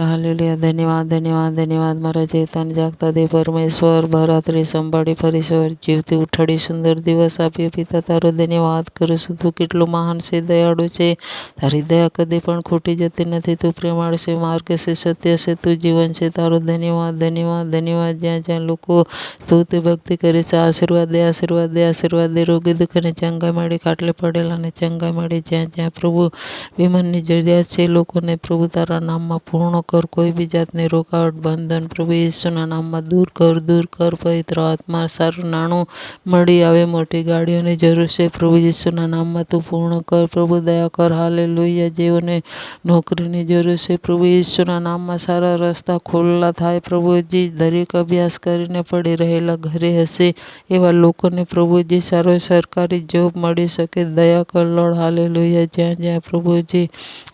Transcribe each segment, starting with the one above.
Hallelujah. ધન્યવાદ ધન્યવાદ ધન્યવાદ મારા ચેતન જાગતા દે પરમેશ્વર. ભરાત્રી સંભાળી ફરી સવાર જીવતી ઉઠાડી સુંદર દિવસ આપ્યો પિતા, તારો ધન્યવાદ કરું છું. તું કેટલું મહાન છે, દયાળુ છે. તારી દયા કદી પણ ખોટી જતી નથી. તું પ્રેમાળ છે, માર્ગ છે, સત્ય છે, તું જીવન છે. તારો ધન્યવાદ ધન્યવાદ ધન્યવાદ. જ્યાં જ્યાં લોકો સ્તુતિ ભક્તિ કરે છે, આશીર્વાદ દે, આશીર્વાદ દે, આશીર્વાદ દે. રોગી દુઃખને ચંગાઈ મળી, ખાટલે પડેલાને ચંગાઈ મળી. જ્યાં જ્યાં પ્રભુ વિમનની જરૂરિયાત છે લોકોને, પ્રભુ તારા નામમાં પૂર્ણ કર. કોઈ બી જાતની રોકાવટ બંધન પ્રભુ ઈસુના નામમાં દૂર કર, દૂર કર. પવિત્ર આત્મા સારું નાણું મળી આવે. મોટી ગાડીઓની જરૂર છે, પ્રભુ ઈસુના નામમાં તું પૂર્ણ કર. પ્રભુ દયા કર. હાલેલુયા. જેઓને નોકરીની જરૂર છે, પ્રભુ ઈસુના નામમાં સારા રસ્તા ખુલ્લા થાય. પ્રભુજી દરેક અભ્યાસ કરીને પડી રહેલા ઘરે હશે એવા લોકોને પ્રભુજી સારો સરકારી જોબ મળી શકે. દયા કર લોર્ડ. હાલેલુયા. જ્યાં જ્યાં પ્રભુજી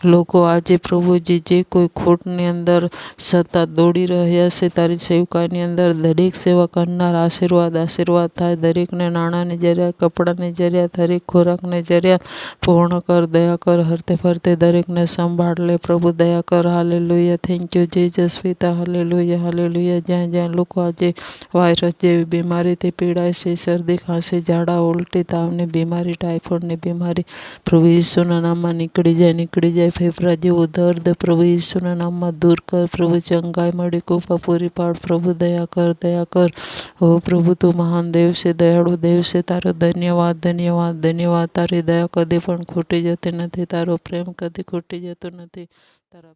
લોકો આજે પ્રભુજી જે કોઈ ખોટની અંદર સતત દોડી રહ્યા છે, તારી સેવકાની અંદર દરેક સેવા કરનાર આશીર્વાદ આશીર્વાદ થાય. દરેકને નાણાંની જરૂરિયાત, કપડાની જરૂરિયાત, દરેક ખોરાકની જરૂરિયાત પૂર્ણ કર. દયા કર. હરતે ફરતે દરેકને સંભાળ લે પ્રભુ. દયા કર. હાલેલુયા. થેન્ક યુ જીસસ પિતા. Hallelujah hallelujah. જ્યાં જ્યાં લોકો આજે વાયરસ જેવી બીમારીથી પીડાય છે, શરદી ખાંસી ઝાડા ઉલટી તાવની બીમારી, ટાઇફોઇડની બીમારી, પ્રભુ ઈસુના નામમાં નીકળી જાય, નીકળી જાય. ફેફડા જેવું દર્દ પ્રભુ ઈસુના નામમાં દૂર કર. પ્રભુ ચંગાઈ મળી, કૃપા પૂરી પાડ. પ્રભુ દયા કર, દયા કર. ઓ પ્રભુ તું મહાન દેવ છે, દયાળુ દેવ છે. તારો ધન્યવાદ ધન્યવાદ ધન્યવાદ. તારી દયા કદી પણ ખોટી જતી નથી. તારો પ્રેમ કદી ખોટી જતો નથી. તારા